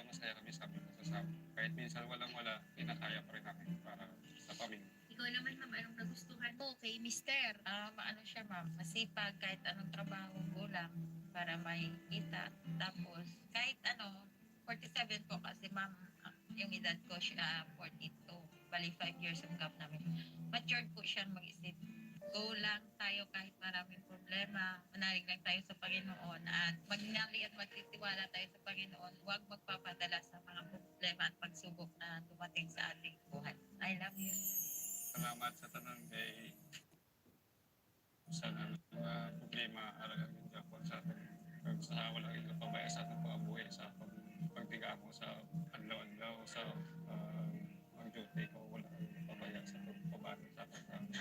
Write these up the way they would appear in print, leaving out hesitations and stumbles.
masaya kami sa aming magsasama. Kahit minsan walang-wala, kinakaya pa rin namin para sa pamilya. Ikaw naman, ma'am, anong nagustuhan mo kay Mister? Ano siya ma'am, masipag kahit anong trabaho kulang para may kita. Tapos kahit 47 po kasi ma'am, yung edad ko siya 42. Bali 5 years ang gap namin. Matured po siyang mag-isip. Go lang tayo kahit maraming problema. Manalig lang tayo sa Panginoon at magnali at magtitiwala tayo sa Panginoon. Huwag magpapadala sa mga problema at pagsubok na dumating sa ating buhay. I love you. Salamat sa tanong kay sa mga problema araw ng Japon sa atin. Kag sa wala kang kapabaya sa atong pagbuhay sa pagtiga mo sa adlaw-adlaw sa ang duty ko wala kang kapabaya sa pagpabano sa atong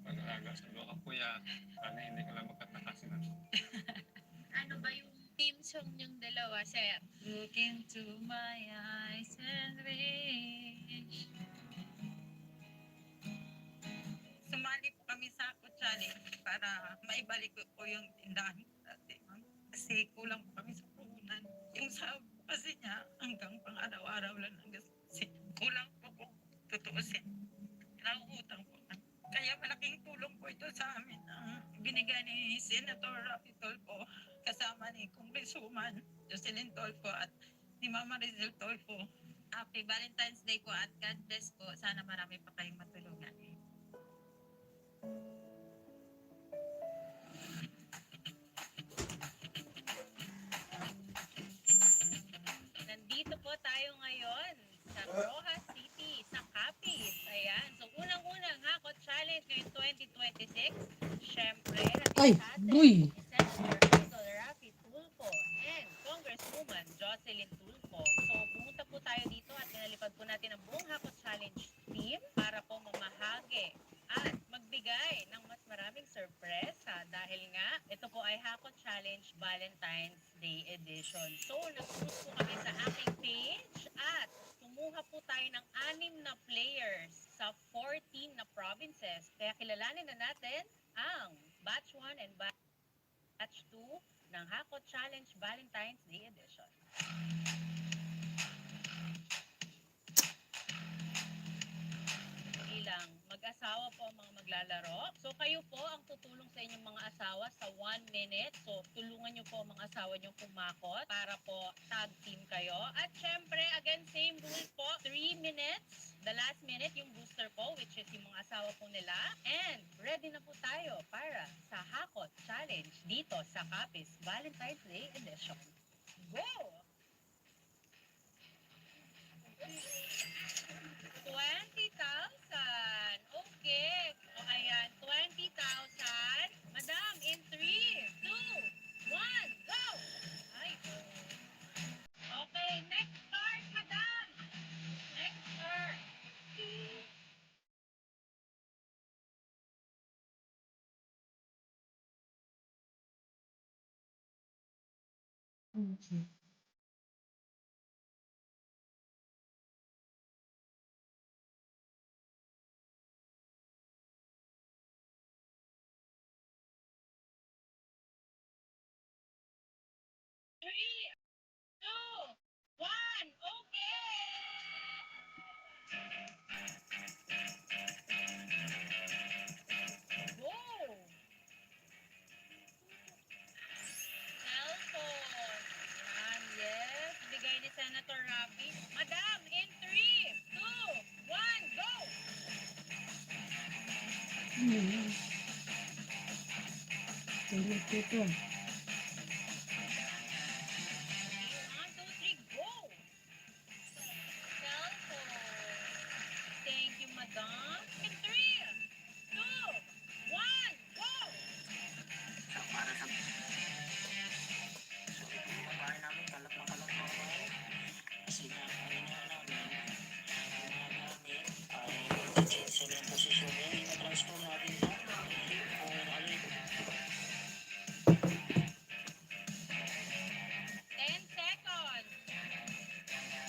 pag-alaga sa luha ka kuya sana hindi ka lang magkatakasin na. Ano ba yung team song niyong dalawa, sir? Look into my eyes and wish. Sumali po kami sa Ako Challenge para maibalik ko po yung tindahan ko dati, ma'am. Kasi kulang po kami sa puhunan. Yung sahod po kasi niya hanggang pang araw-araw lang ang kasi kulang po kung tutuusin. Nauutang po kami. Kaya malaking tulong po ito sa amin ang binigay ni Senator Rafi Tolpo kasama ni Congresswoman Jocelyn Tolpo at ni Mama Rizal Tolpo. Happy Valentine's Day po at God bless po. Sana marami pa kayong matulungan. Nandito po tayo ngayon sa Rojas City, sa Capiz. Ayan. So, unang-unang Hakot Challenge ngayong 2026. Siyempre, Ay, boy! ni Senator Rizal Rafi Tulfo and Congresswoman Jocelyn Tulfo. So, pumunta po tayo dito at pinalipad po natin ang buong Hakot Challenge team para po mamahagi at magbigay ng mas maraming sorpresa dahil nga ito po ay Hakot Challenge Valentine's Day Edition. So, nag-post po kami sa aking page at kumuha po tayo ng 6 na players sa 14 na provinces. Kaya kilalanin na natin ang Batch 1 and Batch 2 ng Hakot Challenge Valentine's Day Edition. Ilang mag-asawa po ang mga maglalaro. So kayo po ang tutulong sa inyong mga asawa sa 1 minute. So tulungan nyo po ang mga asawa nyo kumakot para po tag team kayo. At syempre, again, same rule po, 3 minutes. The last minute, yung booster po, which is yung mga asawa po nila. And ready na po tayo para sa Hakot Challenge dito sa Capiz Valentine's Day Edition. Go! 20,000. Okay. O ayan, 20,000. Madam, in 3, 2, 1, go! Ay, oh. Okay, next card, madam. Next card. Okay. Three, two, one, okay! Go! Cellphone. Yan, yes. Bigay ni Senator Rafi. Madam, in 3, 2, 1, go! Tulog ko ito. 1, 2, 3, go! Cellphone. Thank you, madam.